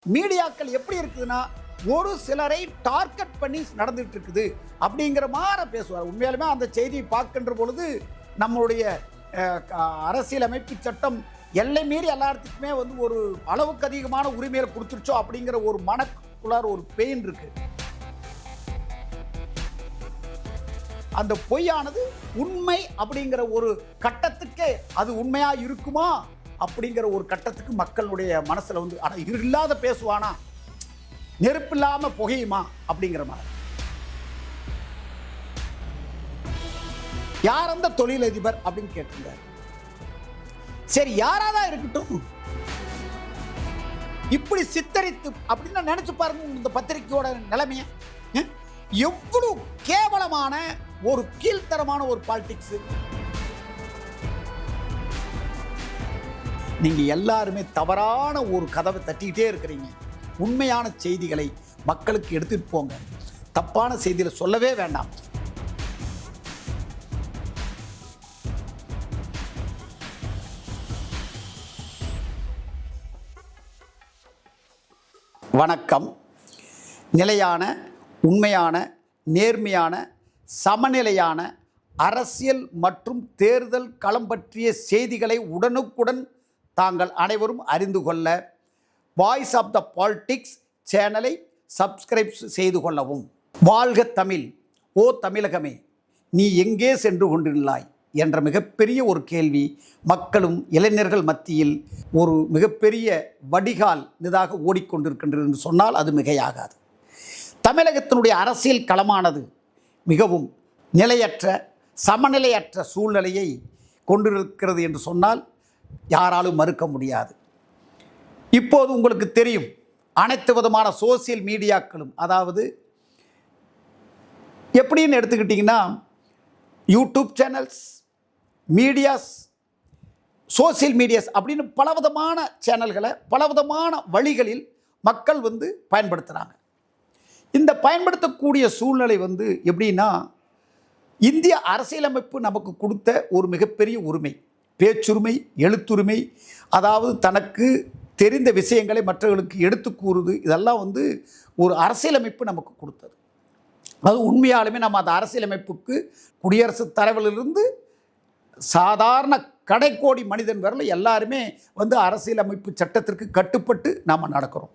மீடியாக்கள் எப்படி இருக்குதுன்னா ஒரு சிலரை டார்கெட் பண்ணி நடந்துட்டு இருக்குது அப்படிங்கிற மாதிரி பேசுவார். உண்மையாலுமே அந்த செய்தியை பார்க்கின்ற பொழுது நம்மளுடைய அரசியலமைப்பு சட்டம் எல்லை மீறி எல்லாத்துக்குமே வந்து ஒரு அளவுக்கு அதிகமான உரிமையை கொடுத்துருச்சோ அப்படிங்கிற ஒரு மனக்குள்ளார ஒரு பெயின் இருக்கு. அந்த பொய்யானது உண்மை அப்படிங்கிற ஒரு கட்டத்துக்கு அது உண்மையா இருக்குமா அப்படிங்கிற ஒரு கட்டத்துக்கு மக்களுடைய மனசுல வந்து ஆனா இல்லாத பேசுவானா, நெருப்பு இல்லாம புகையுமா அப்படிங்கிற மாதிரி. யார் அந்த தொழிலதிபர் அப்படின்னு கேட்டிருந்தார். சரி, யாராதான் இருக்கட்டும், இப்படி சித்தரித்து அப்படின்னு நினைச்சு பாருங்க இந்த பத்திரிகையோட நிலைமைய. எவ்வளவு கேவலமான ஒரு கீழ்த்தரமான ஒரு பாலிடிக்ஸ். நீங்க எல்லாருமே தவறான ஒரு கதவை தட்டிக்கிட்டே இருக்கிறீங்க. உண்மையான செய்திகளை மக்களுக்கு எடுத்துட்டு போங்க. தப்பான செய்திகளை சொல்லவே வேண்டாம். வணக்கம். நிலையான, உண்மையான, நேர்மையான, சமநிலையான அரசியல் மற்றும் தேர்தல் களம் பற்றிய செய்திகளை உடனுக்குடன் தாங்கள் அனைவரும் அறிந்து கொள்ள வாய்ஸ் ஆஃப் த பாலிடிக்ஸ் சேனலை சப்ஸ்கிரைப் செய்து கொள்ளவும். வாழ்க தமிழ்! ஓ தமிழகமே, நீ எங்கே சென்று கொண்டுள்ளாய் என்ற மிகப்பெரிய ஒரு கேள்வி மக்களும் இளைஞர்கள் மத்தியில் ஒரு மிகப்பெரிய வடிகால் இதாக ஓடிக்கொண்டிருக்கின்றது என்று சொன்னால் அது மிகையாகாது. தமிழகத்தினுடைய அரசியல் களமானது மிகவும் நிலையற்ற, சமநிலையற்ற சூழ்நிலையை கொண்டிருக்கிறது என்று சொன்னால் யாராலும் மறுக்க முடியாது. இப்போது உங்களுக்கு தெரியும், அனைத்து விதமான சோசியல் மீடியாக்களும், அதாவது எப்படின்னு எடுத்துக்கிட்டிங்கன்னா YouTube channels, medias, social medias அப்படின்னு பலவிதமான சேனல்களை பலவிதமான வழிகளில் மக்கள் வந்து பயன்படுத்துகிறாங்க. இந்த பயன்படுத்தக்கூடிய சூழ்நிலை வந்து எப்படின்னா, இந்திய அரசியலமைப்பு நமக்கு கொடுத்த ஒரு மிகப்பெரிய உரிமை, பேச்சுரிமை, எழுத்துரிமை, அதாவது தனக்கு தெரிந்த விஷயங்களை மற்றவர்களுக்கு எடுத்து கூறுது. இதெல்லாம் வந்து ஒரு அரசியலமைப்பு நமக்கு கொடுத்தது. அது உண்மையாலுமே நம்ம அந்த அரசியலமைப்புக்கு குடியரசுத் தலைவரிலிருந்து சாதாரண கடைக்கோடி மனிதன் வரல எல்லாருமே வந்து அரசியலமைப்பு சட்டத்திற்கு கட்டுப்பட்டு நாம் நடக்கிறோம்.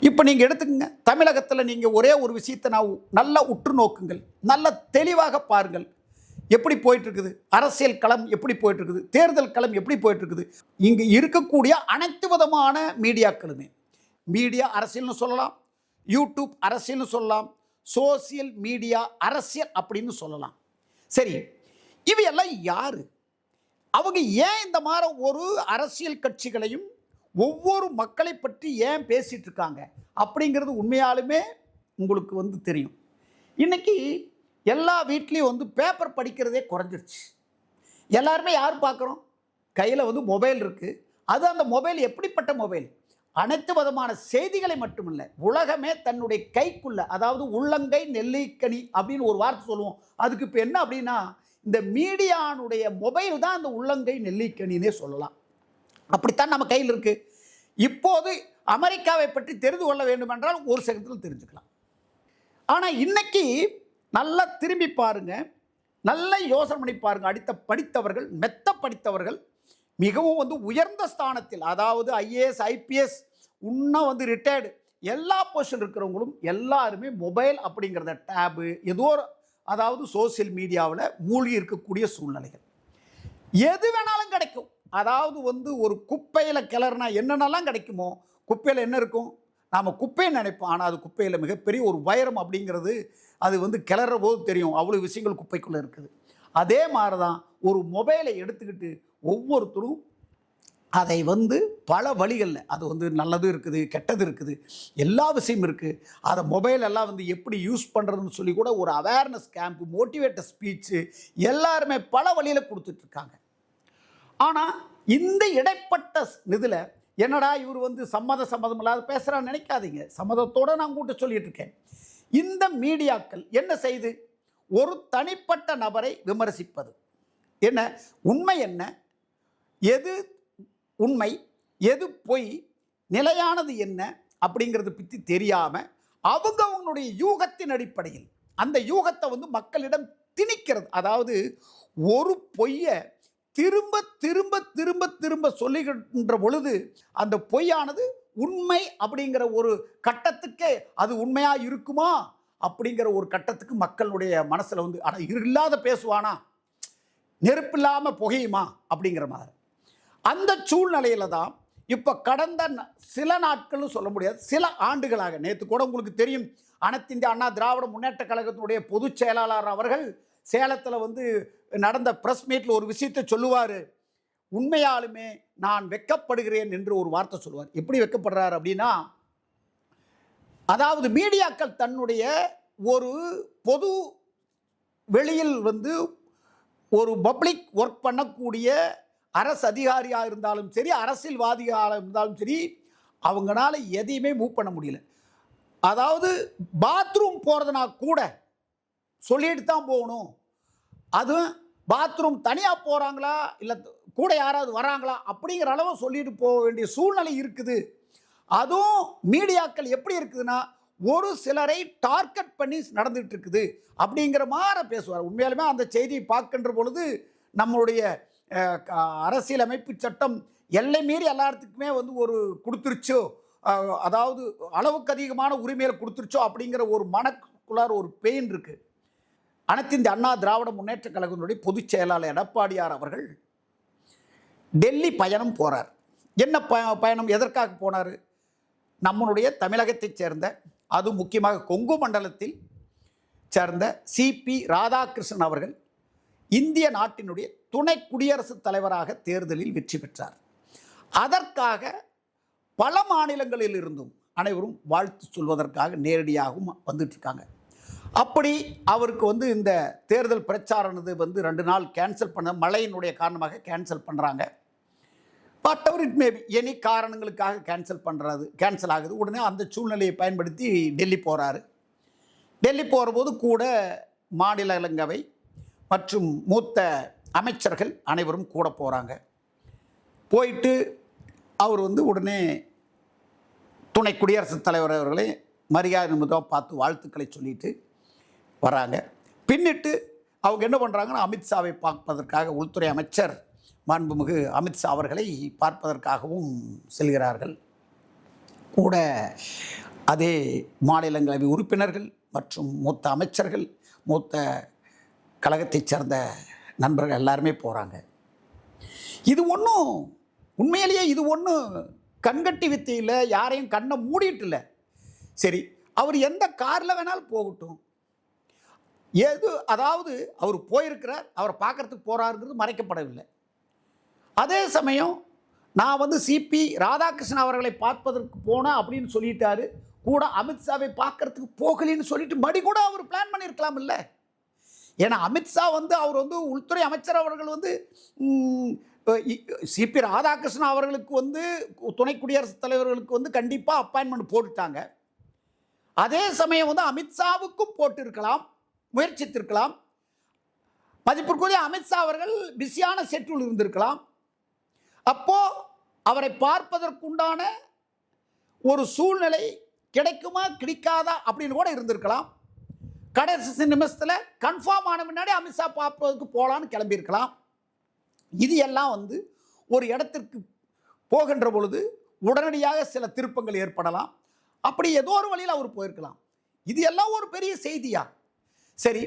இப்போ நீங்கள் எடுத்துக்கங்க, தமிழகத்தில் நீங்கள் ஒரே ஒரு விஷயத்தை நான் நல்லா உற்று நோக்குங்கள், நல்ல தெளிவாக பாருங்கள். எப்படி போயிட்டுருக்குது அரசியல் களம், எப்படி போயிட்டுருக்குது தேர்தல் களம், எப்படி போயிட்டுருக்குது. இங்கே இருக்கக்கூடிய அனைத்து விதமான மீடியாக்களுமே, மீடியா அரசியல்னு சொல்லலாம், யூடியூப் அரசியல்னு சொல்லலாம், சோசியல் மீடியா அரசியல் அப்படின்னு சொல்லலாம். சரி, இவையெல்லாம் யாரு? அவங்க ஏன் இந்த மாதிரி ஒரு அரசியல் கட்சிகளையும் ஒவ்வொரு மக்களை பற்றி ஏன் பேசிட்டு இருக்காங்க அப்படிங்கிறது உண்மையாலுமே உங்களுக்கு வந்து தெரியும். இன்னைக்கு எல்லா வீட்லேயும் வந்து பேப்பர் படிக்கிறதே குறைஞ்சிருச்சு. எல்லாருமே யார் பார்க்குறோம்? கையில் வந்து மொபைல் இருக்குது. அது அந்த மொபைல் எப்படிப்பட்ட மொபைல்? அனைத்து விதமான செய்திகளை மட்டுமில்லை, உலகமே தன்னுடைய கைக்குள்ள, அதாவது உள்ளங்கை நெல்லிக்கனி அப்படின்னு ஒரு வார்த்தை சொல்லுவோம். அதுக்கு இப்போ என்ன அப்படின்னா, இந்த மீடியானுடைய மொபைல் தான் அந்த உள்ளங்கை நெல்லிக்கனின்னே சொல்லலாம். அப்படித்தான் நம்ம கையில் இருக்குது. இப்போது அமெரிக்காவை பற்றி தெரிந்து கொள்ள வேண்டும் என்றால் ஒரு செகண்டில் தெரிஞ்சுக்கலாம். ஆனால் இன்னைக்கு நல்லா திரும்பி பாருங்க, நல்ல யோசனை பண்ணி பாருங்க. படித்தவர்கள், மெத்த படித்தவர்கள், மிகவும் வந்து உயர்ந்த ஸ்தானத்தில், அதாவது ஐஏஎஸ், ஐபிஎஸ், இன்னும் வந்து ரிட்டையர்டு எல்லா பொசிஷன் இருக்கிறவங்களும் எல்லாருமே மொபைல் அப்படிங்கிறத டேபு ஏதோ அதாவது சோசியல் மீடியாவில் மூழ்கி இருக்கக்கூடிய சூழ்நிலைகள். எது வேணாலும் கிடைக்கும். அதாவது வந்து ஒரு குப்பையில் கிளறுனா என்னென்னலாம் கிடைக்குமோ, குப்பையில் என்ன இருக்கும்? நாம் குப்பையை நினைப்போம், ஆனால் அது குப்பையில் மிகப்பெரிய ஒரு வைரம் அப்படிங்கிறது அது வந்து கிளற போது தெரியும். அவ்வளோ விஷயங்கள் குப்பைக்குள்ளே இருக்குது. அதே மாதிரி தான் ஒரு மொபைலை எடுத்துக்கிட்டு ஒவ்வொருத்தரும் அதை வந்து பல வழிகளில், அது வந்து நல்லதும் இருக்குது, கெட்டது இருக்குது, எல்லா விஷயமும் இருக்குது. அதை மொபைல் எல்லாம் வந்து எப்படி யூஸ் பண்ணுறதுன்னு சொல்லி கூட ஒரு அவேர்னஸ் கேம்ப்பு, மோட்டிவேட்டர் ஸ்பீச்சு எல்லாருமே பல வழியில் கொடுத்துட்ருக்காங்க. ஆனால் இந்த இடைப்பட்ட இதில் என்னடா இவர் வந்து சம்மதம் இல்லாத பேசுகிறான்னு நினைக்காதீங்க. சம்மதத்தோடு நான் கூட்ட சொல்லிட்டு இருக்கேன். இந்த மீடியாக்கள் என்ன செய்து, ஒரு தனிப்பட்ட நபரை விமர்சிப்பது. என்ன உண்மை, என்ன எது உண்மை, எது பொய், நிலையானது என்ன, அப்படிங்கிறத பற்றி தெரியாமல் அவங்களுடைய யூகத்தின் அடிப்படையில் அந்த யூகத்தை வந்து மக்களிடம் திணிக்கிறது. அதாவது ஒரு பொய்யை திரும்ப திரும்ப திரும்ப திரும்ப சொல்லுகின்ற பொழுது அந்த பொய்யானது உண்மை அப்படிங்கிற ஒரு கட்டத்துக்கே அது உண்மையா இருக்குமா அப்படிங்கிற ஒரு கட்டத்துக்கு மக்களுடைய மனசுல வந்து அட இல்லாத பேசுவானா, நெருப்பில்லாம புகையுமா அப்படிங்கிற மாதிரி அந்த சூழ்நிலையில தான் இப்ப கடந்த சில நாட்கள் சொல்ல முடியாது, சில ஆண்டுகளாக, நேற்று கூட உங்களுக்கு தெரியும், அனைத்து இந்திய அண்ணா திராவிட முன்னேற்ற கழகத்தினுடைய பொதுச் செயலாளர் அவர்கள் சேலத்தில் வந்து நடந்த பிரஸ் மீட்ல ஒரு விஷயத்தை சொல்லுவார். உண்மையாலுமே நான் வெட்கப்படுகிறேன் என்று ஒரு வார்த்தை சொல்லுவார். எப்படி வெட்கப்படுறார் அப்படின்னா, அதாவது மீடியாக்கள் தன்னுடைய ஒரு பொது வெளியில் வந்து ஒரு பப்ளிக் ஒர்க் பண்ணக்கூடிய அரசு அதிகாரியாக இருந்தாலும் சரி, அரசியல்வாதியாக இருந்தாலும் சரி, அவங்களால எதையுமே மூவ் பண்ண முடியல. அதாவது பாத்ரூம் போகிறதுனா கூட சொல்லிட்டு தான் போகணும். அதுவும் பாத்ரூம் தனியாக போகிறாங்களா இல்லை கூட யாராவது வராங்களா அப்படிங்கிற அளவு சொல்லிட்டு போக வேண்டிய சூழ்நிலை இருக்குது. அதுவும் மீடியாக்கள் எப்படி இருக்குதுன்னா, ஒரு சிலரை டார்கெட் பண்ணி நடந்துகிட்டு இருக்குது அப்படிங்கிற மாதிரி பேசுவார். உண்மையாலுமே அந்த செய்தியை பார்க்கின்ற பொழுது நம்மளுடைய அரசியலமைப்பு சட்டம் எல்லை மீறி எல்லாத்துக்குமே வந்து ஒரு கொடுத்துருச்சோ, அதாவது அளவுக்கு அதிகமான உரிமையை கொடுத்துருச்சோ அப்படிங்கிற ஒரு மனக்குள்ளார ஒரு பெயின் இருக்கு. அனைத்து இந்த அண்ணா திராவிட முன்னேற்ற கழகத்தினுடைய பொதுச் செயலாளர் எடப்பாடியார் அவர்கள் டெல்லி பயணம் போறார். என்ன பயணம், எதற்காக போனார்? நம்மளுடைய தமிழகத்தைச் சேர்ந்த, அது முக்கியமாக கொங்கு மண்டலத்தில் சேர்ந்த சிபி ராதாகிருஷ்ணன் அவர்கள் இந்திய நாட்டினுடைய துணை குடியரசுத் தலைவராக தேர்தலில் வெற்றி பெற்றார். அதற்காக பல மாநிலங்களில் இருந்தும் அனைவரும் வாழ்த்து சொல்வதற்காக நேரடியாகவும் வந்துட்டு இருக்காங்க. அப்படி அவருக்கு வந்து இந்த தேர்தல் பிரச்சாரனது வந்து 2 நாள் கேன்சல் பண்ண, மழையினுடைய காரணமாக கேன்சல் பண்ணுறாங்க. பட் அவர் இட் மேபி எனி காரணங்களுக்காக கேன்சல் ஆகுது. உடனே அந்த சூழ்நிலையை பயன்படுத்தி டெல்லி போகிறாரு. டெல்லி போகிறபோது கூட மாநிலங்களவை மற்றும் மூத்த அமைச்சர்கள் அனைவரும் கூட போகிறாங்க. போயிட்டு அவர் வந்து உடனே துணை குடியரசுத் தலைவர் அவர்களை மரியாதை நிமிடம் பார்த்து வாழ்த்துக்களை சொல்லிட்டு வராங்க. பின்னிட்டு அவங்க என்ன பண்ணுறாங்கன்னா, அமித்ஷாவை பார்ப்பதற்காக உள்துறை அமைச்சர் மாண்புமிகு அமித்ஷா அவர்களை பார்ப்பதற்காகவும் செல்கிறார்கள். கூட அதே மாநிலங்களவை உறுப்பினர்கள் மற்றும் மூத்த அமைச்சர்கள், மூத்த கழகத்தைச் சேர்ந்த நண்பர்கள் எல்லாருமே போகிறாங்க. இது ஒன்றும் உண்மையிலேயே இது ஒன்றும் கண்கட்டி வித்தையில் யாரையும் கண்ணை மூடிட்டு இல்லை. சரி, அவர் எந்த காரில் வேணாலும் போகட்டும், அதாவது அவர் போயிருக்கிறார், அவரை பார்க்கறதுக்கு போகிறாருங்கிறது மறைக்கப்படவில்லை. அதே சமயம் நான் வந்து சிபி ராதாகிருஷ்ணன் அவர்களை பார்ப்பதற்கு போனேன் அப்படின்னு சொல்லிட்டாரு, கூட அமித்ஷாவை பார்க்கறதுக்கு போகலின்னு சொல்லிட்டு மடி கூட அவர் பிளான் பண்ணியிருக்கலாம் இல்லை. ஏன்னா அமித்ஷா வந்து அவர் வந்து உள்துறை அமைச்சர் அவர்கள் வந்து சிபி ராதாகிருஷ்ணன் அவர்களுக்கு வந்து துணை குடியரசுத் தலைவர்களுக்கு வந்து கண்டிப்பாக அப்பாயின்மெண்ட் போட்டுட்டாங்க. அதே சமயம் வந்து அமித்ஷாவுக்கும் போட்டிருக்கலாம், முயற்சித்திருக்கலாம். மதிப்பிற்குரிய அமித்ஷா அவர்கள் பிஸியான ஷெட்யூல் இருந்திருக்கலாம். அப்போ அவரை பார்ப்பதற்குண்டான ஒரு சூழ்நிலை கிடைக்குமா கிடைக்காதா அப்படின்னு கூட இருந்திருக்கலாம். கடைசி நிமிஷத்தில் கன்ஃபார்ம் ஆன முன்னாடி அமித்ஷா பார்ப்பதற்கு போகலான்னு கிளம்பியிருக்கலாம். இது எல்லாம் வந்து ஒரு இடத்திற்கு போகின்ற பொழுது உடனடியாக சில திருப்பங்கள் ஏற்படலாம். அப்படி ஏதோ ஒரு வழியில் அவர் போயிருக்கலாம். இது எல்லாம் ஒரு பெரிய செய்தியா? சரி,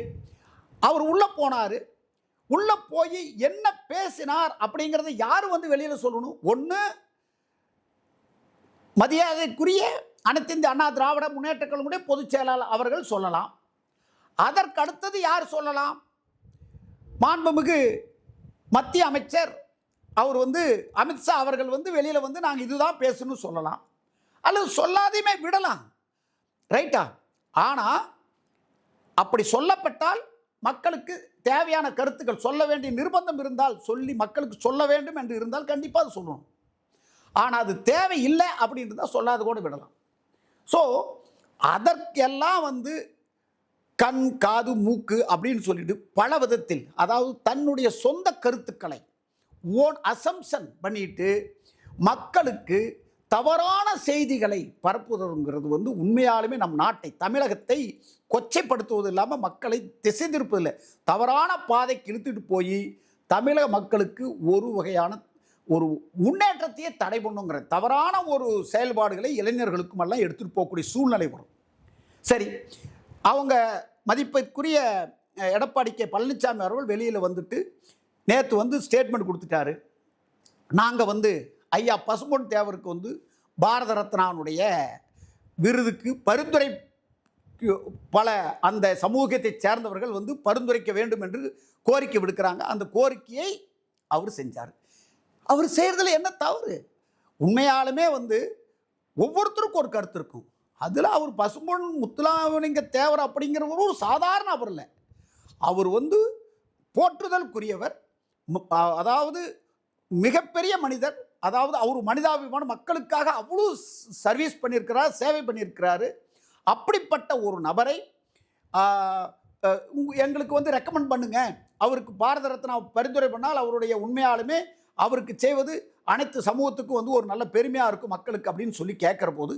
அவர் உள்ளே போனார். உள்ளே போய் என்ன பேசினார் அப்படிங்கிறத யார் வந்து வெளியில் சொல்லணும்? ஒன்று மரியாதைக்குரிய அனைத்து இந்திய அண்ணா திராவிட முன்னேற்ற கழகத்துடைய பொதுச் செயலாளர் அவர்கள் சொல்லலாம். அதற்கு அடுத்தது யார் சொல்லலாம்? மாண்புமிகு மத்திய அமைச்சர் அவர் வந்து அமித்ஷா அவர்கள் வந்து வெளியில் வந்து நாங்கள் இதுதான் பேசணும்னு சொல்லலாம், அல்லது சொல்லாதையுமே விடலாம். ரைட்டா? ஆனால் அப்படி சொல்லப்பட்டால் மக்களுக்கு தேவையான கருத்துக்கள் சொல்ல வேண்டிய நிர்பந்தம் இருந்தால் சொல்லி மக்களுக்கு சொல்ல வேண்டும் என்று இருந்தால் கண்டிப்பாக அது சொல்லணும். ஆனால் அது தேவை இல்லை அப்படின்னு தான் சொல்லாத கூட விடலாம். ஸோ அதற்கெல்லாம் வந்து கண் காது மூக்கு அப்படின்னு சொல்லிட்டு பல விதத்தில், அதாவது தன்னுடைய சொந்த கருத்துக்களை ஓன் அசம்ஷன் பண்ணிட்டு மக்களுக்கு தவறான செய்திகளை பரப்புவதுங்கிறது வந்து உண்மையாலுமே நம் நாட்டை, தமிழகத்தை கொச்சைப்படுத்துவது இல்லாமல் மக்களை திசை திருப்பதில்லை, தவறான பாதைக்கு இழுத்துட்டு போய் தமிழக மக்களுக்கு ஒரு வகையான ஒரு முன்னேற்றத்தையே தடை பண்ணுங்கிற தவறான ஒரு செயல்பாடுகளை இளைஞர்களுக்கும் எல்லாம் எடுத்துகிட்டு போகக்கூடிய சூழ்நிலை வரும். சரி, அவங்க மதிப்பிற்குரிய எடப்பாடி கே பழனிசாமி அவர்கள் வெளியில் வந்துட்டு நேற்று வந்து ஸ்டேட்மெண்ட் கொடுத்துட்டாரு. நாங்கள் வந்து ஐயா பசும்பொன் தேவருக்கு வந்து பாரத ரத்னாவுடைய விருதுக்கு பரிந்துரை பல அந்த சமூகத்தை சேர்ந்தவர்கள் வந்து பரிந்துரைக்க வேண்டும் என்று கோரிக்கை விடுக்கிறாங்க. அந்த கோரிக்கையை அவர் செஞ்சார். அவர் செய்கிறதுல என்ன தவறு? உண்மையாலுமே வந்து ஒவ்வொருத்தருக்கும் ஒரு கருத்து இருக்கும். அதில் அவர் பசும்பொன் முத்துராமலிங்க தேவர் அப்படிங்கிறவர் ஒரு சாதாரண நபர் இல்லை. அவர் வந்து போற்றுதலுக்குரியவர், அதாவது மிகப்பெரிய மனிதர். அதாவது அவர் மனிதாபிமான மக்களுக்காக அவ்வளோ சர்வீஸ் பண்ணியிருக்கிறார், சேவை பண்ணியிருக்கிறாரு. அப்படிப்பட்ட ஒரு நபரை எங்களுக்கு வந்து ரெக்கமெண்ட் பண்ணுங்க, அவருக்கு பாரத ரத்னா பரிந்துரை பண்ணால் அவருடைய உண்மையாலுமே அவருக்கு செய்வது அனைத்து சமூகத்துக்கும் வந்து ஒரு நல்ல பெருமையாக இருக்கும் மக்களுக்கு அப்படின்னு சொல்லி கேட்குற போது,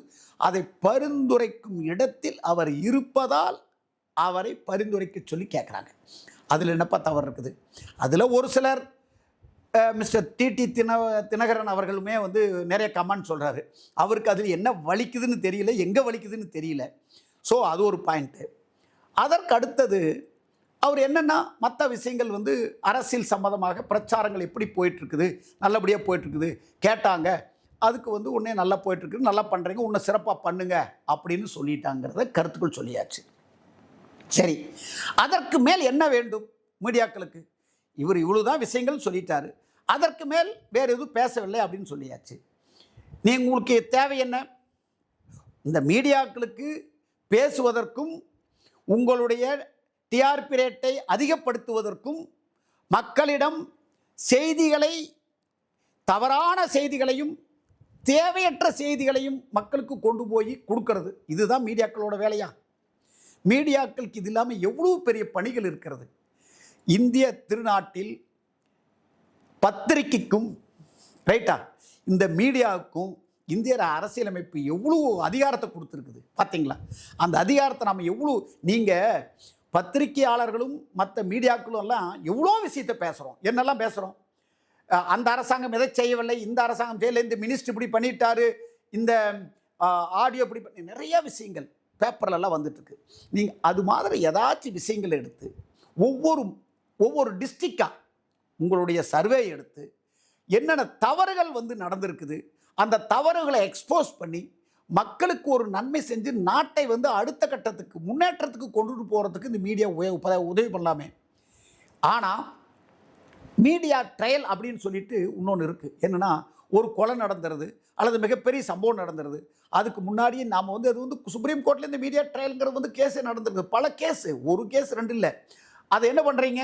அதை பரிந்துரைக்கும் இடத்தில் அவர் இருப்பதால் அவரை பரிந்துரைக்க சொல்லி கேட்குறாங்க. அதில் என்னப்பா தவறு இருக்குது? அதில் ஒரு சிலர் மிஸ்டர் டிடி தினகரன் அவர்களுமே வந்து நிறைய கமெண்ட் சொல்கிறாரு. அவருக்கு அதில் என்ன வலிக்குதுன்னு தெரியல, எங்கே வலிக்குதுன்னு தெரியல. ஸோ அது ஒரு பாயிண்ட்டு. அதற்கு அடுத்தது அவர் என்னென்னா மற்ற விஷயங்கள் வந்து அரசியல் சம்மந்தமாக பிரச்சாரங்கள் எப்படி போயிட்டுருக்குது, நல்லபடியாக போயிட்டுருக்குது கேட்டாங்க. அதுக்கு வந்து உடனே நல்லா போயிட்டுருக்குது, நல்லா பண்ணுறீங்க, உன்னை சிறப்பாக பண்ணுங்க அப்படின்னு சொல்லிட்டாங்கிறத கருத்துக்கள் சொல்லியாச்சு. சரி, அதற்கு மேல் என்ன வேண்டும் மீடியாக்களுக்கு? இவர் இவ்வளோதான் விஷயங்கள் சொல்லிட்டாரு, அதற்கு மேல் வேறு எதுவும் பேசவில்லை அப்படின்னு சொல்லியாச்சு. உங்களுக்கு தேவை என்ன? இந்த மீடியாக்களுக்கு பேசுவதற்கும் உங்களுடைய டிஆர்பி ரேட்டை அதிகப்படுத்துவதற்கும் மக்களிடம் செய்திகளை, தவறான செய்திகளையும் தேவையற்ற செய்திகளையும் மக்களுக்கு கொண்டு போய் கொடுக்கறது, இதுதான் மீடியாக்களோட வேலையா? மீடியாக்களுக்கு இது இல்லாமல் எவ்வளோ பெரிய பணிகள் இருக்கிறது. இந்திய திருநாட்டில் பத்திரிகைக்கும் ரைட்டா இந்த மீடியாவுக்கும் இந்திய அரசியலமைப்பு எவ்வளோ அதிகாரத்தை கொடுத்துருக்குது பார்த்தீங்களா? அந்த அதிகாரத்தை நம்ம எவ்வளோ, நீங்கள் பத்திரிகையாளர்களும் மற்ற மீடியாக்களும் எல்லாம் எவ்வளோ விஷயத்தை பேசுகிறோம், என்னெல்லாம் பேசுகிறோம். அந்த அரசாங்கம் எதை செய்யவில்லை, இந்த அரசாங்கம் செய்யலை, இந்த மினிஸ்டர் இப்படி பண்ணிட்டாரு, இந்த ஆடியோ இப்படி பண்ணி நிறைய விஷயங்கள் பேப்பர்லெல்லாம் வந்துட்டுருக்கு. நீங்கள் அது மாதிரி ஏதாச்சும் விஷயங்களை எடுத்து ஒவ்வொரு டிஸ்ட்ரிக்டாக உங்களுடைய சர்வே எடுத்து என்னென்ன தவறுகள் வந்து நடந்திருக்குது, அந்த தவறுகளை எக்ஸ்போஸ் பண்ணி மக்களுக்கு ஒரு நன்மை செஞ்சு நாட்டை வந்து அடுத்த கட்டத்துக்கு முன்னேற்றத்துக்கு கொண்டுட்டு போகிறதுக்கு இந்த மீடியா உதவி பண்ணலாமே. ஆனால் மீடியா ட்ரையல் அப்படின்னு சொல்லிட்டு இன்னொன்று இருக்குது. என்னென்னா, ஒரு கொலை நடந்துருது அல்லது மிகப்பெரிய சம்பவம் நடந்துருது, அதுக்கு முன்னாடியே நாம் வந்து அது வந்து சுப்ரீம் கோர்ட்டில் இந்த மீடியா ட்ரையலுங்கிறது வந்து கேஸே நடந்துருக்குது, பல கேஸு, ஒரு கேஸ் ரெண்டு இல்லை. அதை என்ன பண்ணுறீங்க,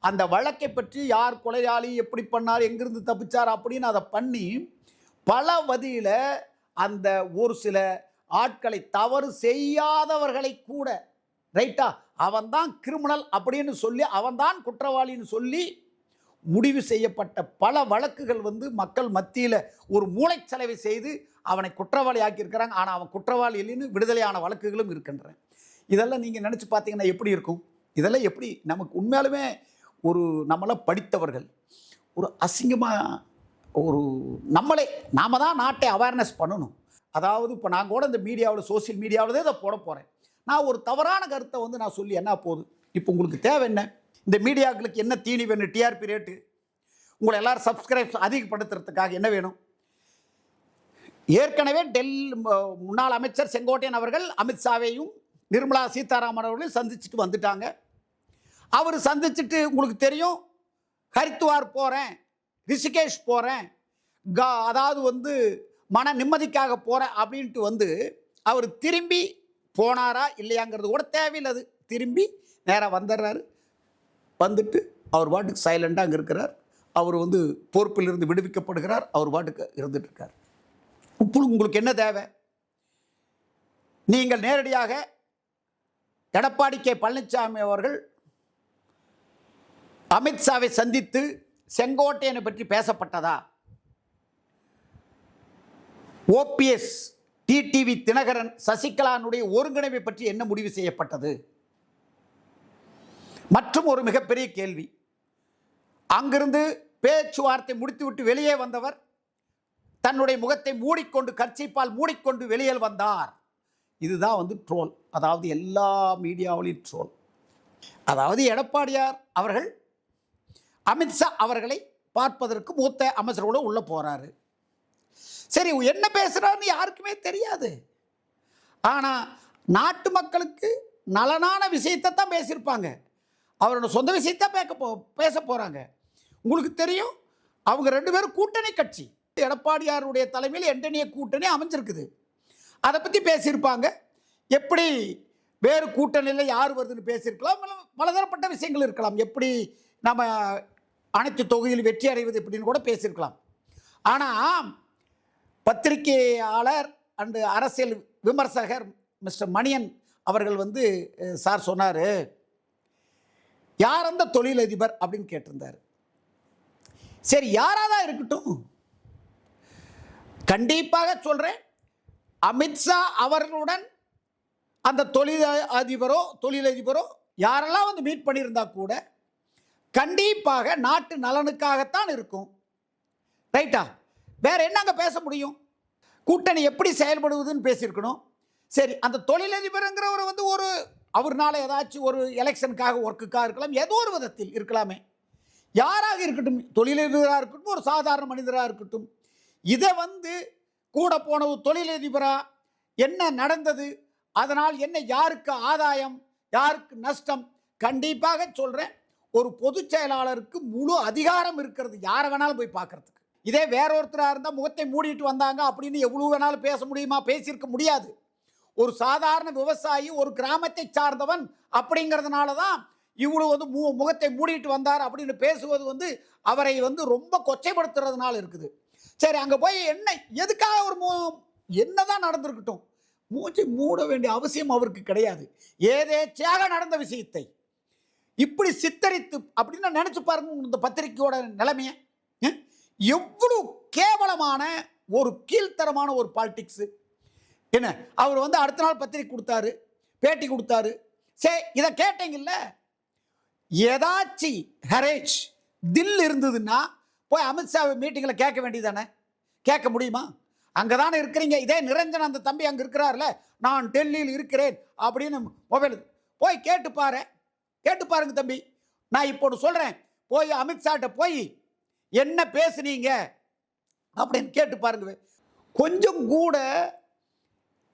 அந்த வழக்கை பற்றி யார் கொலையாளி, எப்படி பண்ணார், எங்கிருந்து தப்பிச்சார் அப்படின்னு அதை பண்ணி பல வதியில் அந்த ஒரு சில ஆட்களை, தவறு செய்யாதவர்களை கூட ரைட்டா அவன்தான் கிரிமினல் அப்படின்னு சொல்லி, அவன்தான் குற்றவாளின்னு சொல்லி முடிவு செய்யப்பட்ட பல வழக்குகள் வந்து மக்கள் மத்தியில் ஒரு மூளைச்சலவை செய்து அவனை குற்றவாளி ஆக்கியிருக்கிறாங்க. ஆனால் அவன் குற்றவாளி இல்லைன்னு விடுதலையான வழக்குகளும் இருக்கின்றன. இதெல்லாம் நீங்கள் நினச்சி பார்த்தீங்கன்னா எப்படி இருக்கும்? இதெல்லாம் எப்படி நமக்கு உண்மையாலுமே ஒரு நம்மளாம் படித்தவர்கள் ஒரு அசிங்கமாக ஒரு நாம தான் நாட்டை அவேர்னஸ் பண்ணணும். அதாவது இப்போ நான் கூட இந்த மீடியாவில், சோசியல் மீடியாவில் இதை போட போகிறேன். நான் ஒரு தவறான கருத்தை வந்து நான் சொல்லி என்ன போகுது? இப்போ உங்களுக்கு தேவை என்ன? இந்த மீடியாக்களுக்கு என்ன தீனி வேணும்? டிஆர்பி ரேட்டு, உங்களை எல்லோரும் சப்ஸ்கிரைப்ஸ் அதிகப்படுத்துறதுக்காக என்ன வேணும்? ஏற்கனவே முன்னாள் அமைச்சர் செங்கோட்டையன் அவர்கள் அமித்ஷாவையும் நிர்மலா சீதாராமன் அவர்களையும் சந்திச்சுட்டு வந்துட்டாங்க. அவர் சந்திச்சுட்டு உங்களுக்கு தெரியும், ஹரித்வார் போகிறேன், ரிஷிகேஷ் போகிறேன், அதாவது வந்து மன நிம்மதிக்காக போகிறேன் அப்படின்ட்டு வந்து அவர் திரும்பி போனாரா இல்லையாங்கிறது கூட தேவையில்லை. அது திரும்பி நேராக வந்துடுறாரு. வந்துட்டு அவர் பாட்டுக்கு சைலண்டாக அங்கே இருக்கிறார். அவர் வந்து பொறுப்பிலிருந்து விடுவிக்கப்படுகிறார். அவர் பாட்டுக்கு இருந்துட்டுருக்கார். இப்போ உங்களுக்கு என்ன தேவை? நீங்கள் நேரடியாக எடப்பாடி கே பழனிசாமி அவர்கள் அமித்ஷாவை சந்தித்து செங்கோட்டையனை பற்றி பேசப்பட்டதா? ஓபிஎஸ், டிடிவி தினகரன், சசிகலானுடைய ஒருங்கிணைவை பற்றி என்ன முடிவு செய்யப்பட்டது? மற்றும் ஒரு மிகப்பெரிய கேள்வி, அங்கிருந்து பேச்சுவார்த்தை முடித்துவிட்டு வெளியே வந்தவர் தன்னுடைய முகத்தை மூடிக்கொண்டு கர்ச்சீப்பால் மூடிக்கொண்டு வெளியே வந்தார். இதுதான் ட்ரோல். அதாவது எல்லா மீடியாவிலும் ட்ரோல். அதாவது எடப்பாடியார் அவர்கள் அமித்ஷா அவர்களை பார்ப்பதற்கு மூத்த அமைச்சரோடு உள்ள போறாரு. சரி, என்ன பேசுறாருன்னு யாருக்குமே தெரியாது. ஆனால் நாட்டு மக்களுக்கு நலனான விஷயத்தை தான் பேசியிருப்பாங்க. அவரோட சொந்த விஷயத்தை பேச போறாங்க. உங்களுக்கு தெரியும், அவங்க 2 பேரும் கூட்டணி கட்சி. எடப்பாடியாருடைய தலைமையில் என்டிஏ கூட்டணி அமைஞ்சிருக்குது. அதை பற்றி பேசியிருப்பாங்க. எப்படி வேறு கூட்டணியில் யார் வருதுன்னு பேசியிருக்கலாம். பலதரப்பட்ட விஷயங்கள் இருக்கலாம். எப்படி நம்ம அனைத்து தொகுதியில் வெற்றி அடைவது எப்படின்னு கூட பேசியிருக்கலாம். ஆனால் பத்திரிகையாளர் அண்டு அரசியல் விமர்சகர் மிஸ்டர் மணியன் அவர்கள் சார் சொன்னார், யார் அந்த தொழிலதிபர் அப்படின்னு கேட்டிருந்தார். சரி, யாராதான் இருக்கட்டும், கண்டிப்பாக சொல்றேன், அமித்ஷா அவர்களுடன் அந்த தொழிலதிபரோ யாரெல்லாம் மீட் பண்ணியிருந்தா கூட கண்டிப்பாக நாட்டு நலனுக்காகத்தான் இருக்கும். ரைட்டா? வேற என்னங்க பேச முடியும்? கூட்டணி எப்படி செயல்படுவதுன்னு பேசியிருக்கணும். சரி, அந்த தொழிலதிபருங்கிறவர் ஒரு அவர்னால ஏதாச்சும் ஒரு எலெக்ஷனுக்காக ஒர்க்குக்காக இருக்கலாம், ஏதோ ஒரு விதத்தில் இருக்கலாமே. யாராக இருக்கட்டும், தொழிலதிபராக இருக்கட்டும், ஒரு சாதாரண மனிதராக இருக்கட்டும், இதை கூட போன ஒரு தொழிலதிபரா என்ன நடந்தது, அதனால் என்ன, யாருக்கு ஆதாயம், யாருக்கு நஷ்டம், கண்டிப்பாக சொல்றேன், ஒரு பொதுச் செயலாளருக்கு முழு அதிகாரம் இருக்கிறது, யாரை வேணாலும் போய் பார்க்கறதுக்கு. இதே வேற ஒருத்தராக இருந்தால் முகத்தை மூடிட்டு வந்தாங்க அப்படின்னு எவ்வளவு வேணாலும் பேச முடியுமா? பேசியிருக்க முடியாது. ஒரு சாதாரண விவசாயி, ஒரு கிராமத்தை சார்ந்தவன் அப்படிங்கிறதுனால தான் இவ்வளவு முகத்தை மூடிட்டு வந்தார் அப்படின்னு பேசுவது அவரை ரொம்ப கொச்சைப்படுத்துறதுனால இருக்குது. சரி, அங்கே போய் என்ன, எதுக்காக ஒரு என்னதான் நடந்திருக்கட்டும், மூச்சு மூட வேண்டிய அவசியம் அவருக்கு கிடையாது. ஏதேச்சாக நடந்த விஷயத்தை இப்படி சித்தரித்து அப்படின்னு நினைச்சு பாருங்க. இந்த பத்திரிகையோட நிலைமைய எவ்வளவு கேவலமான ஒரு கீழ்த்தரமான ஒரு பாலிடிக்ஸ். என்ன, அவர் அடுத்த நாள் பத்திரிகை கொடுத்தாரு, பேட்டி கொடுத்தாரு. சரி, இதை கேட்டீங்கல்ல, ஏதாச்சும் ஹரேஜ் தில் இருந்ததுன்னா போய் அமித்ஷா மீட்டிங்கில் கேட்க வேண்டியதானே? கேட்க முடியுமா? அங்கே தானே இருக்கிறீங்க. இதே நிரஞ்சன் அந்த தம்பி அங்கே இருக்கிறார்ல, நான் டெல்லியில் இருக்கிறேன் அப்படின்னு மொபைல் போய் கேட்டு பாருங்க தம்பி. நான் இப்போ சொல்கிறேன், போய் அமித்ஷாட்ட போய் என்ன பேசுனீங்க அப்படின்னு கேட்டு பாருங்க. கொஞ்சம் கூட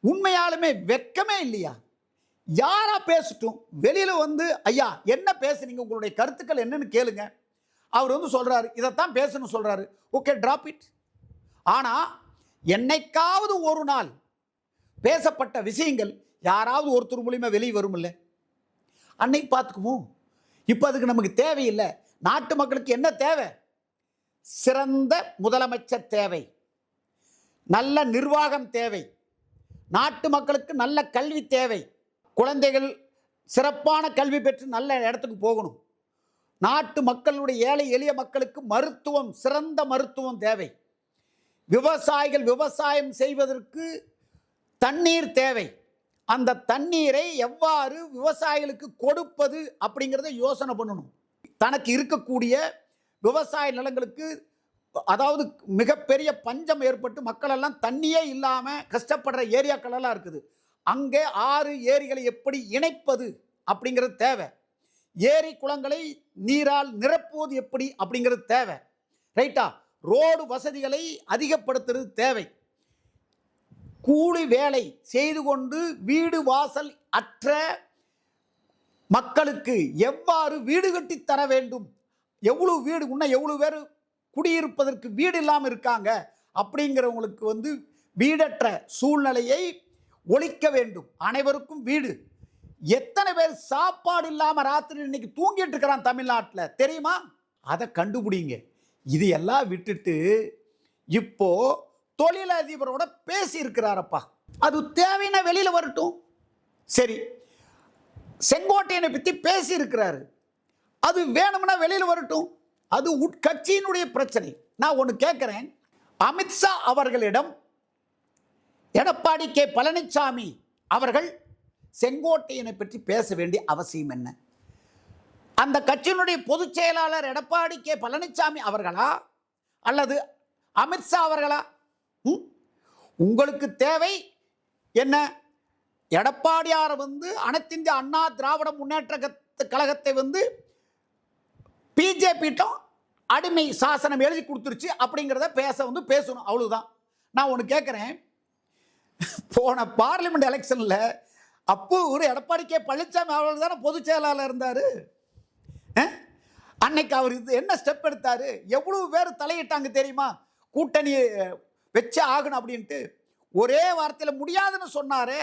உண்மையாலுமே வெக்கமே இல்லையா? யாரா பேசட்டும், வெளியில் ஐயா என்ன பேசுனீங்க, உங்களுடைய கருத்துக்கள் என்னன்னு கேளுங்க. அவர் சொல்றாரு, இதைத்தான் பேசணும் சொல்றாரு. Okay, drop it. ஆனால் என்னைக்காவது ஒரு நாள் பேசப்பட்ட விஷயங்கள் யாராவது ஒருத்தர் மூலியமா வெளியே வரும் இல்லை, அன்னைக்கு பார்த்துக்குவோம். இப்போ அதுக்கு நமக்கு தேவையில்லை. நாட்டு மக்களுக்கு என்ன தேவை? சிறந்த முதலமைச்சர் தேவை, நல்ல நிர்வாகம் தேவை, நாட்டு மக்களுக்கு நல்ல கல்வி தேவை, குழந்தைகள் சிறப்பான கல்வி பெற்று நல்ல இடத்துக்கு போகணும், நாட்டு மக்களுடைய ஏழை எளிய மக்களுக்கு மருத்துவம், சிறந்த மருத்துவம் தேவை, விவசாயிகள் விவசாயம் செய்வதற்கு தண்ணீர் தேவை, அந்த தண்ணீரை எவ்வாறு விவசாயிகளுக்கு கொடுப்பது அப்படிங்கிறத யோசனை பண்ணணும். தனக்கு இருக்கக்கூடிய விவசாய நிலங்களுக்கு, அதாவது மிகப்பெரிய பஞ்சம் ஏற்பட்டு மக்கள் எல்லாம் தண்ணியே இல்லாமல் கஷ்டப்படுற ஏரியாக்கள் எல்லாம் இருக்குது. அங்கே 6 ஏரிகளை எப்படி இணைப்பது அப்படிங்கிறது தேவை. ஏரி குளங்களை நீரால் நிரப்புவது எப்படி அப்படிங்கிறது தேவை. ரைட்டா? ரோடு வசதிகளை அதிகப்படுத்துறது தேவை. கூலி வேலை செய்து கொண்டு வீடு வாசல் அற்ற மக்களுக்கு எவ்வாறு வீடு கட்டி தர வேண்டும், எவ்வளவு வீடு, இன்னும் எவ்வளவு பேர் குடியிருப்பதற்கு வீடு இல்லாமல் இருக்காங்க அப்படிங்கிறவங்களுக்கு வீடற்ற சூழ்நிலையை ஒழிக்க வேண்டும். அனைவருக்கும் வீடு. எத்தனை பேர் சாப்பாடு இல்லாமல் ராத்திரி இன்னைக்கு தூங்கிட்டு இருக்கிறான் தமிழ்நாட்டில் தெரியுமா? அதை கண்டுபிடிங்க. இது எல்லாம் விட்டுட்டு இப்போ தொழிலதிபரோட பேசி இருக்கிறாரப்பா, அது தேவைன்னா வெளியில வரட்டும். சரி, செங்கோட்டையனை பற்றி பேசி இருக்கிறாரு, அது வேணும்னா வெளியில வரட்டும். அது உட்கட்சியினுடைய பிரச்சனை. நான் ஒன்று கேட்கிறேன், அமித்ஷா அவர்களிடம் எடப்பாடி கே பழனிசாமி அவர்கள் செங்கோட்டையனை பற்றி பேச வேண்டிய அவசியம் என்ன? அந்த கட்சியினுடைய பொதுச் செயலாளர் எடப்பாடி கே பழனிசாமி அவர்களா அல்லது அமித்ஷா அவர்களா? உங்களுக்கு தேவை என்ன? எடப்பாடியார் அனைத்திந்திய அண்ணா திராவிட முன்னேற்ற கழகத்தை பிஜேபிட்டும் அடிமை சாசனம் எழுதி கொடுத்துருச்சு அப்படிங்கிறத பேசணும், அவ்வளவுதான். நான் ஒன்று கேட்குறேன், போன பார்லிமெண்ட் எலெக்ஷனில் அப்போ ஒரு எடப்பாடி கே பழனிசாமி அவர்கள் தானே பொதுச் செயலாளர் இருந்தார். அன்னைக்கு அவர் என்ன ஸ்டெப் எடுத்தார்? எவ்வளவு பேர் தலையிட்டாங்க தெரியுமா? கூட்டணி வச்சே ஆகணும் அப்படின்ட்டு ஒரே வார்த்தையில் முடியாதுன்னு சொன்னாரே,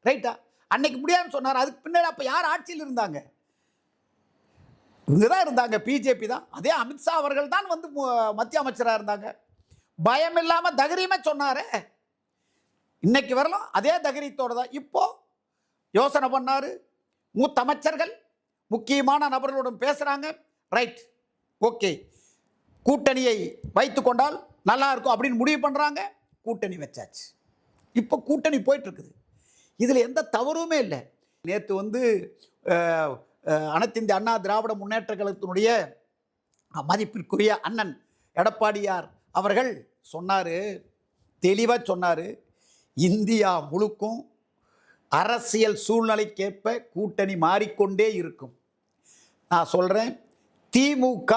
ரைட்டா? அன்னைக்கு முடியாதுன்னு சொன்னார். அதுக்கு பின்னாடி அப்போ யார் ஆட்சியில் இருந்தாங்க? இவங்க தான் இருந்தாங்க, பிஜேபி தான். அதே அமித்ஷா அவர்கள் தான் மத்திய அமைச்சராக இருந்தாங்க. பயம் இல்லாமல் தைரியமே சொன்னாரே. இன்னைக்கு வரலாம் அதே தைரியத்தோடு தான் இப்போ யோசனை பண்ணார். மூத்த அமைச்சர்கள் முக்கியமான நபர்களுடன் பேசுகிறாங்க. ரைட், ஓகே, கூட்டணியை வைத்து கொண்டால் நல்லா இருக்கும் அப்படின்னு முடிவு பண்ணுறாங்க. கூட்டணி வச்சாச்சு. இப்போ கூட்டணி போயிட்டு இருக்குது. இதில் எந்த தவறுமே இல்லை. நேற்று அனைத்திந்திய அண்ணா திராவிட முன்னேற்ற கழகத்தினுடைய மதிப்பிற்குரிய அண்ணன் எடப்பாடியார் அவர்கள் சொன்னார், தெளிவாக சொன்னார், இந்தியா முழுக்கும் அரசியல் சூழ்நிலைக்கேற்ப கூட்டணி மாறிக்கொண்டே இருக்கும். நான் சொல்கிறேன், திமுக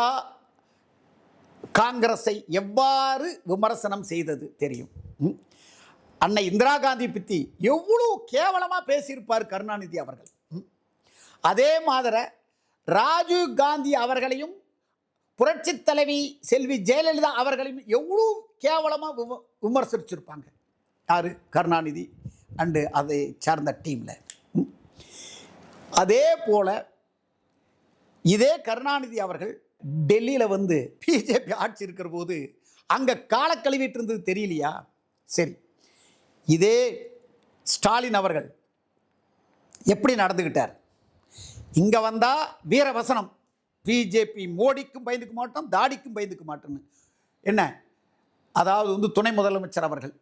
காங்கிரஸை எவ்வாறு விமர்சனம் செய்தது தெரியும். அன்னை இந்திரா காந்தி பற்றி எவ்வளோ கேவலமாக பேசியிருப்பார் கருணாநிதி அவர்கள். அதே மாதிரி ராஜீவ் காந்தி அவர்களையும் புரட்சி தலைவி செல்வி ஜெயலலிதா அவர்களையும் எவ்வளோ கேவலமாக விமர்சிச்சிருப்பாங்க. யார்? கருணாநிதி அண்டு அதை சார்ந்த டீமில். அதே போல் இதே கருணாநிதி அவர்கள் டெல்லியில் பிஜேபி ஆட்சி இருக்கிற போது அங்கே கால கழுவிட்டு இருந்தது தெரியலையா? சரி, இதே ஸ்டாலின் அவர்கள் எப்படி நடந்துக்கிட்டார்? இங்கே வந்தால் வீரவசனம், பிஜேபி மோடிக்கும் பயந்துக்க மாட்டோம், தாடிக்கும் பயந்துக்க மாட்டோம்னு. என்ன, அதாவது துணை முதலமைச்சர் அவர்கள்.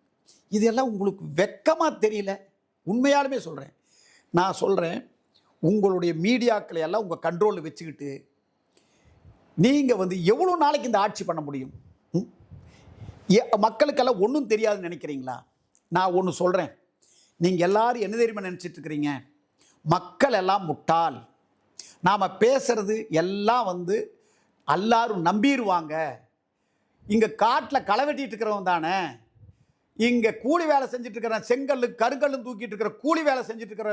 இதெல்லாம் உங்களுக்கு வெக்கமாக தெரியல? உண்மையாலுமே சொல்கிறேன். நான் சொல்கிறேன், உங்களுடைய மீடியாக்களை எல்லாம் உங்கள் கண்ட்ரோலில் வச்சுக்கிட்டு நீங்கள் எவ்வளோ நாளைக்கு இந்த ஆட்சி பண்ண முடியும்? மக்களுக்கெல்லாம் ஒன்றும் தெரியாதுன்னு நினைக்கிறீங்களா? நான் ஒன்று சொல்கிறேன், நீங்கள் எல்லாரும் என்ன தெரியுமா நினச்சிட்டு இருக்கிறீங்க? மக்கள் எல்லாம் முட்டாள், நாம் பேசுறது எல்லாம் எல்லாரும் நம்பிடுவாங்க. இங்கே காட்டில் களை வெட்டிட்டு இருக்கிறவன் தானே, இங்கே கூலி வேலை செஞ்சுட்டு இருக்கிற செங்கல்லு கருங்கல்லும் தூக்கிட்டு இருக்கிற கூலி வேலை செஞ்சுட்டு இருக்கிற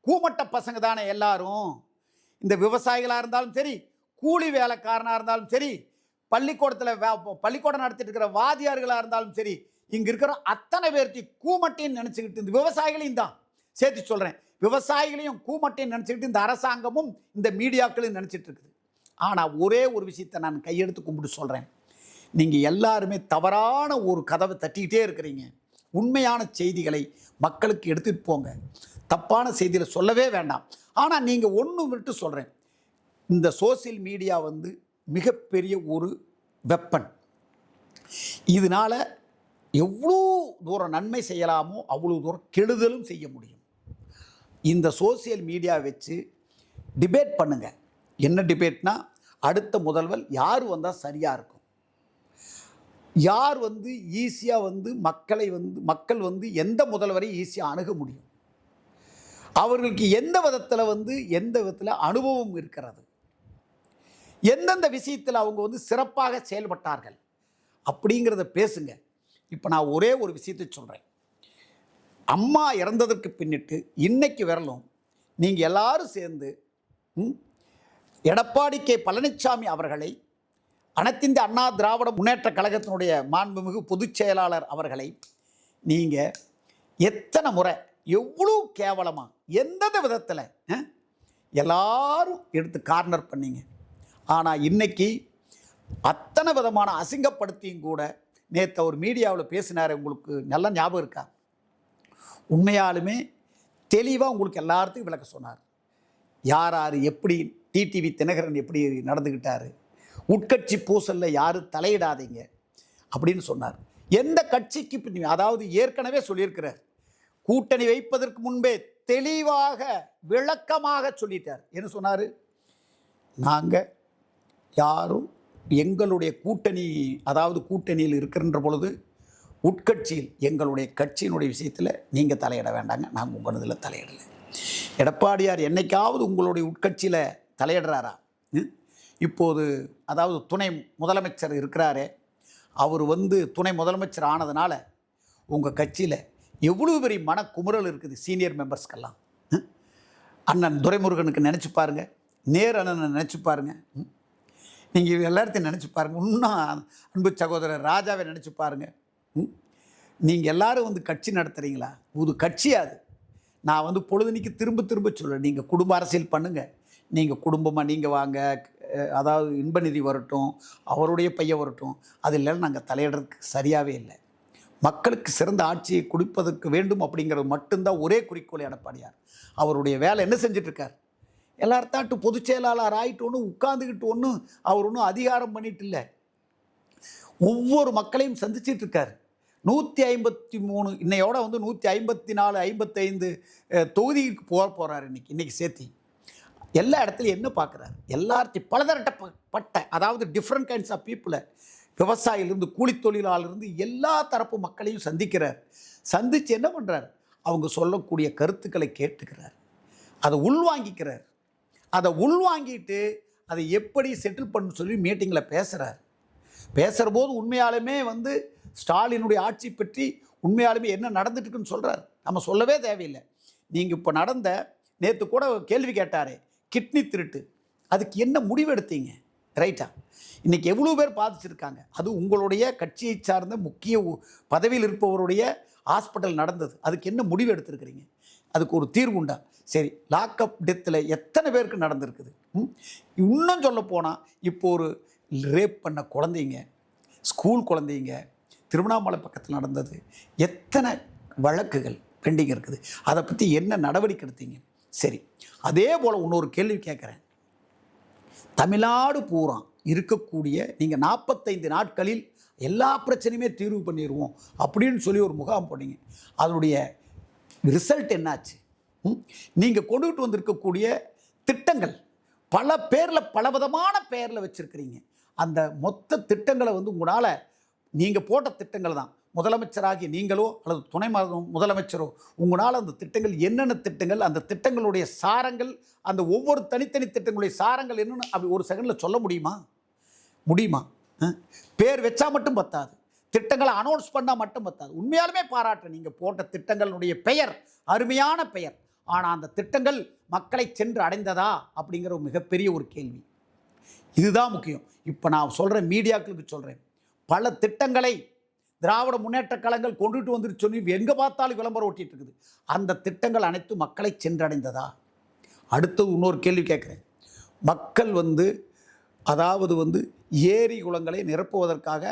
கூமட்ட பசங்க தானே எல்லாரும். இந்த விவசாயிகளாக இருந்தாலும் சரி, கூலி வேலைக்காரனாக இருந்தாலும் சரி, பள்ளிக்கூடம் நடத்திட்டு இருக்கிற வாதியார்களாக இருந்தாலும் சரி, இங்கே இருக்கிற அத்தனை பேர்த்தையும் கூமட்டின்னு நினச்சிக்கிட்டு, இந்த விவசாயிகளையும் தான் சேர்த்து சொல்கிறேன், விவசாயிகளையும் கூமட்டின்னு நினச்சிக்கிட்டு இந்த அரசாங்கமும் இந்த மீடியாக்களையும் நினச்சிட்டு இருக்குது. ஆனால் ஒரே ஒரு விஷயத்தை நான் கையெடுத்து கும்பிட்டு சொல்கிறேன், நீங்கள் எல்லாருமே தவறான ஒரு கதவை தட்டிக்கிட்டே இருக்கிறீங்க. உண்மையான செய்திகளை மக்களுக்கு எடுத்துகிட்டு போங்க, தப்பான செய்தியில் சொல்லவே வேண்டாம். ஆனால் நீங்கள் ஒன்று விட்டு சொல்கிறேன், இந்த சோசியல் மீடியா மிகப்பெரிய ஒரு வெப்பன். இதனால் எவ்வளோ தூரம் நன்மை செய்யலாமோ அவ்வளோ தூரம் கெடுதலும் செய்ய முடியும். இந்த சோசியல் மீடியா வச்சு டிபேட் பண்ணுங்கள். என்ன டிபேட்னா, அடுத்த முதல்வர் யார் வந்தால் சரியாக இருக்கும், யார் ஈஸியாக மக்களை மக்கள் எந்த முதல்வரை ஈஸியாக அணுக முடியும், அவர்களுக்கு எந்த விதத்தில் அனுபவம் இருக்கிறது, எந்தெந்த விஷயத்தில் அவங்க சிறப்பாக செயல்பட்டார்கள் அப்படிங்கிறத பேசுங்க. இப்போ நான் ஒரே ஒரு விஷயத்தை சொல்கிறேன், அம்மா இறந்ததற்கு பின்னிட்டு இன்னைக்கு வரலும் நீங்கள் எல்லாரும் சேர்ந்து எடப்பாடி கே பழனிசாமி அவர்களை, அனைத்திந்திய அண்ணா திராவிட முன்னேற்ற கழகத்தினுடைய மாண்புமிகு பொதுச் செயலாளர் அவர்களை நீங்கள் எத்தனை முறை எவ்வளோ கேவலமாக எந்தெந்த விதத்தில் எல்லாரும் எடுத்து கார்னர் பண்ணீங்க. ஆனால் இன்னைக்கு அத்தனை விதமான அசிங்கப்படுத்தியும் கூட நேற்று ஒரு மீடியாவில் பேசினார், உங்களுக்கு நல்லா ஞாபகம் இருக்கா? உண்மையாலுமே தெளிவாக உங்களுக்கு எல்லாத்துக்கும் விளக்க சொன்னார். யார் யார் எப்படி, டிடிவி தினகரன் எப்படி நடந்துக்கிட்டார், உட்கட்சி பூசலில் யாரும் தலையிடாதீங்க அப்படின்னு சொன்னார். எந்த கட்சிக்கு அதாவது ஏற்கனவே சொல்லியிருக்கிறார், கூட்டணி வைப்பதற்கு முன்பே தெளிவாக விளக்கமாக சொல்லிட்டார். என்ன சொன்னார்? நாங்கள் யாரும் எங்களுடைய கூட்டணி, அதாவது கூட்டணியில் இருக்கின்ற பொழுது உட்கட்சியில் எங்களுடைய கட்சியினுடைய விஷயத்தில் நீங்கள் தலையிட வேண்டாங்க, நாங்கள் உங்கள் இதில் தலையிடலை. எடப்பாடியார் என்னைக்காவது உங்களுடைய உட்கட்சியில் தலையிடுறாரா? இப்போது அதாவது துணை முதலமைச்சர் இருக்கிறாரே, அவர் துணை முதலமைச்சர் ஆனதுனால உங்கள் கட்சியில் எவ்வளோ பெரிய மனக்குமுறல் இருக்குது சீனியர் மெம்பர்ஸ்க்கெல்லாம். அண்ணன் துரைமுருகனுக்கு நினச்சி பாருங்கள், நேர் அண்ணனை நினச்சி பாருங்கள், நீங்கள் எல்லாத்தையும் நினச்சி பாருங்கள், இன்னும் அன்பு சகோதரர் ராஜாவை நினச்சி பாருங்கள். நீங்கள் எல்லோரும் கட்சி நடத்துகிறீங்களா? ஒரு கட்சியாது. நான் பொழுதுனிக்கு திரும்ப திரும்ப சொல்கிறேன், நீங்கள் குடும்ப அரசியல் பண்ணுங்கள், நீங்கள் குடும்பமாக நீங்கள் வாங்க, அதாவது இன்பநிதி வரட்டும், அவருடைய பையன் வரட்டும், அது இல்லைன்னு நாங்கள் தலையிடுறதுக்கு சரியாகவே இல்லை. மக்களுக்கு சிறந்த ஆட்சியை கொடுப்பதற்கு வேண்டும் அப்படிங்கிறது மட்டும்தான் ஒரே குறிக்கோள் எடப்பாடியார். அவருடைய வேலை என்ன செஞ்சிட்ருக்கார்? எல்லார்த்தாட்டு பொதுச் செயலாளர் ஆகிட்டு ஒன்றும் உட்கார்ந்துக்கிட்டு ஒன்றும் அவர் ஒன்றும் அதிகாரம் பண்ணிட்டு இல்லை, ஒவ்வொரு மக்களையும் சந்திச்சிட்டு இருக்கார். 153 இன்னையோட 154 55 தொகுதிக்கு போகிறார் இன்னைக்கு சேர்த்தி. எல்லா இடத்துலையும் என்ன பார்க்குறாரு? எல்லார்த்தையும் பலதரப்பட்ட, அதாவது டிஃப்ரெண்ட் கைண்ட்ஸ் ஆஃப் பீப்புளை, விவசாயிலிருந்து கூலி தொழிலாளர்லேருந்து எல்லா தரப்பு மக்களையும் சந்திக்கிறார். சந்தித்து என்ன பண்ணுறார்? அவங்க சொல்லக்கூடிய கருத்துக்களை கேட்டுக்கிறார், அதை உள்வாங்கிக்கிறார். அதை உள்வாங்கிட்டு அதை எப்படி செட்டில் பண்ண சொல்லி மீட்டிங்கில் பேசுகிறார். பேசுகிற போது உண்மையாலுமே ஸ்டாலினுடைய ஆட்சி பற்றி உண்மையாலுமே என்ன நடந்துட்டுருக்குன்னு சொல்கிறார். நம்ம சொல்லவே தேவையில்லை. நீங்கள் இப்போ நடந்த நேற்று கூட கேள்வி கேட்டாரே, கிட்னி திருட்டு, அதுக்கு என்ன முடிவு எடுத்தீங்க? ரைட்டா? இன்றைக்கி எவ்வளோ பேர் பாதிச்சிருக்காங்க. அது உங்களுடைய கட்சியை சார்ந்த முக்கிய பதவியில் இருப்பவருடைய ஹாஸ்பிட்டல் நடந்தது, அதுக்கு என்ன முடிவு எடுத்திருக்கிறீங்க? அதுக்கு ஒரு தீர்வு உண்டா? சரி, லாக்அப் டெத்தில் எத்தனை பேருக்கு நடந்திருக்குது? இன்னும் சொல்ல போனால் இப்போ ஒரு ரேப் பண்ண குழந்தைங்க, ஸ்கூல் குழந்தைங்க, திருவண்ணாமலை பக்கத்தில் நடந்தது, எத்தனை வழக்குகள் பெண்டிங் இருக்குது, அதை பற்றி என்ன நடவடிக்கை எடுத்தீங்க? சரி, அதே போல் இன்னொரு கேள்வி கேட்குறேன். தமிழ்நாடு பூரா இருக்கக்கூடிய நீங்கள் 45 நாட்களில் எல்லா பிரச்சனையுமே தீர்வு பண்ணிடுவோம் அப்படின்னு சொல்லி ஒரு முகாம் போனீங்க, அதனுடைய ரிசல்ட் என்னாச்சு? நீங்கள் கொண்டுகிட்டு வந்திருக்கக்கூடிய திட்டங்கள் பல பேரில் பலவிதமான பெயரில் வச்சுருக்கிறீங்க. அந்த மொத்த திட்டங்களை உங்களால், நீங்கள் போட்ட திட்டங்கள் தான், முதலமைச்சராகி நீங்களோ அல்லது துணை முதலமைச்சரோ உங்களால் அந்த திட்டங்கள் என்னென்ன திட்டங்கள், அந்த திட்டங்களுடைய சாரங்கள், அந்த ஒவ்வொரு தனித்தனி திட்டங்களுடைய சாரங்கள் என்னென்னு அப்படி ஒரு செகண்டில் சொல்ல முடியுமா? பேர் வச்சா மட்டும் பத்தாது, திட்டங்களை அனௌன்ஸ் பண்ணால் மட்டும் பத்தாது. உண்மையாலுமே பாராட்டுறேன், நீங்கள் போட்ட திட்டங்களுடைய பெயர் அருமையான பெயர். ஆனால் அந்த திட்டங்கள் மக்களை சென்று அடைந்ததா அப்படிங்கிற ஒரு மிகப்பெரிய ஒரு கேள்வி. இதுதான் முக்கியம். இப்போ நான் சொல்கிறேன், மீடியாக்களுக்கு சொல்கிறேன், பல திட்டங்களை திராவிட முன்னேற்ற கழகங்கள் கொண்டுட்டு வந்துட்டு சொல்லி எங்கே பார்த்தாலும் விளம்பரம் ஓட்டிகிட்டு இருக்குது. அந்த திட்டங்கள் அனைத்தும் மக்களை சென்றடைந்ததா? அடுத்தது இன்னொரு கேள்வி கேட்குறேன். மக்கள் அதாவது ஏரி குளங்களை நிரப்புவதற்காக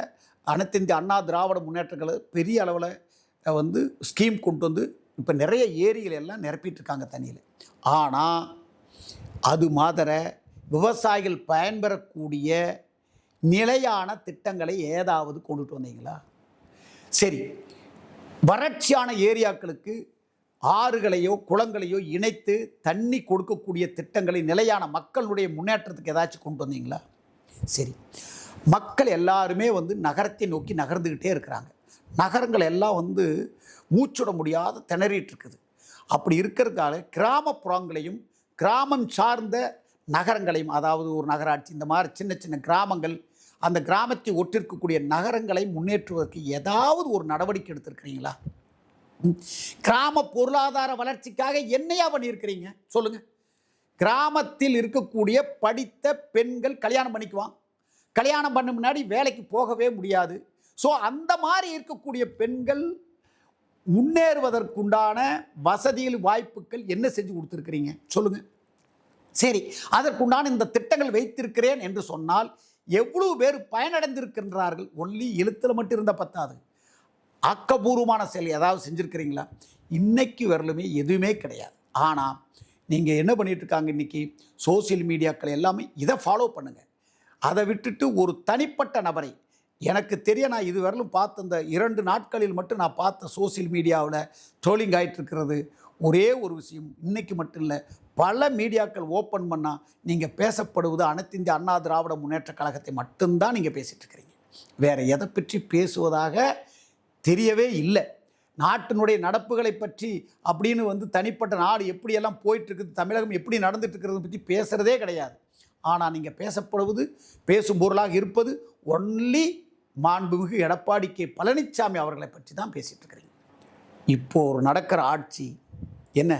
அனைத்து இந்திய அண்ணா திராவிட முன்னேற்ற கழகம் பெரிய அளவில் ஸ்கீம் கொண்டு இப்போ நிறைய ஏரிகள் எல்லாம் நிரப்பிட்டு இருக்காங்க தண்ணியில். ஆனால் அது மாதிரி விவசாயிகள் பயன்பெறக்கூடிய நிலையான திட்டங்களை ஏதாவது கொண்டுட்டு வந்தீங்களா? சரி, வறட்சியான ஏரியாக்களுக்கு ஆறுகளையோ குளங்களையோ இணைத்து தண்ணி கொடுக்கக்கூடிய திட்டங்களை நிலையான மக்களுடைய முன்னேற்றத்துக்கு ஏதாச்சும் கொண்டு வந்தீங்களா? சரி, மக்கள் எல்லாருமே நகரத்தை நோக்கி நகர்ந்துக்கிட்டே இருக்கிறாங்க. நகரங்கள் எல்லாம் மூச்சுட முடியாத திணறிட்டு இருக்குது. அப்படி இருக்கிறதுக்காக கிராமப்புறங்களையும் கிராமம் சார்ந்த நகரங்களையும், அதாவது ஒரு நகராட்சி, இந்த மாதிரி சின்ன சின்ன கிராமங்கள், அந்த கிராமத்தை ஒட்டிருக்கக்கூடிய நகரங்களை முன்னேற்றுவதற்கு ஏதாவது ஒரு நடவடிக்கை எடுத்திருக்கிறீங்களா? கிராம பொருளாதார வளர்ச்சிக்காக என்னையா பண்ணியிருக்கிறீங்க சொல்லுங்கள்? கிராமத்தில் இருக்கக்கூடிய படித்த பெண்கள் கல்யாணம் பண்ணிக்குவான், கல்யாணம் பண்ண முன்னாடி வேலைக்கு போகவே முடியாது. ஸோ அந்த மாதிரி இருக்கக்கூடிய பெண்கள் முன்னேறுவதற்குண்டான வசதிகள் வாய்ப்புகள் என்ன செஞ்சு கொடுத்துருக்கிறீங்க சொல்லுங்கள்? சரி, அதற்குண்டான இந்த திட்டங்கள் வைத்திருக்கிறேன் என்று சொன்னால் எவ்வளவு பேர் பயனடைந்திருக்கின்றார்கள்? ஒன்லி எழுத்தில் மட்டும் இருந்தால் பத்தாது, ஆக்கப்பூர்வமான செயல் ஏதாவது செஞ்சுருக்கிறீங்களா? இன்னைக்கு வரலுமே எதுவுமே கிடையாது. ஆனால் நீங்கள் என்ன பண்ணிகிட்ருக்காங்க, இன்றைக்கி சோசியல் மீடியாக்கள் எல்லாமே இதை ஃபாலோ பண்ணுங்கள். அதை விட்டுட்டு ஒரு தனிப்பட்ட நபரை எனக்கு தெரிய நான் இதுவரையிலும் பார்த்த இந்த 2 நாட்களில் மட்டும் நான் பார்த்த சோசியல் மீடியாவில் ட்ரோலிங் ஆகிட்டு இருக்கிறது ஒரே ஒரு விஷயம். இன்றைக்கி மட்டும் இல்லை, பல மீடியாக்கள் ஓப்பன் பண்ணால் நீங்கள் பேசப்படுவது அனைத்து இந்திய அண்ணா திராவிட முன்னேற்ற கழகத்தை மட்டும்தான் நீங்கள் பேசிகிட்டு இருக்கிறீங்க. வேறு எதை பற்றி பேசுவதாக தெரியவே இல்லை. நாட்டினுடைய நடப்புகளை பற்றி அப்படின்னு தனிப்பட்ட நாடு எப்படியெல்லாம் போயிட்டுருக்குது, தமிழகம் எப்படி நடந்துட்டுருக்கிறத பற்றி பேசுகிறதே கிடையாது. ஆனால் நீங்கள் பேசப்படுவது, பேசும் பொருளாக இருப்பது ஒன்லி மாண்புமிகு எடப்பாடி கே பழனிசாமி அவர்களை பற்றி தான் பேசிகிட்டு இருக்கிறீங்க. இப்போது நடக்கிற ஆட்சி என்ன,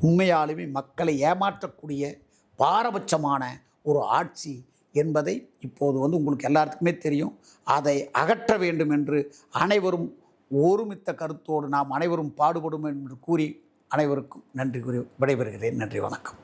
உண்மையாலுமே மக்களை ஏமாற்றக்கூடிய பாரபட்சமான ஒரு ஆட்சி என்பதை இப்போது உங்களுக்கு எல்லாத்துக்குமே தெரியும். அதை அகற்ற வேண்டும் என்று அனைவரும் ஒருமித்த கருத்தோடு நாம் அனைவரும் பாடுபடும் என்று கூறி அனைவருக்கும் நன்றி கூறி விடைபெறுகிறேன். நன்றி, வணக்கம்.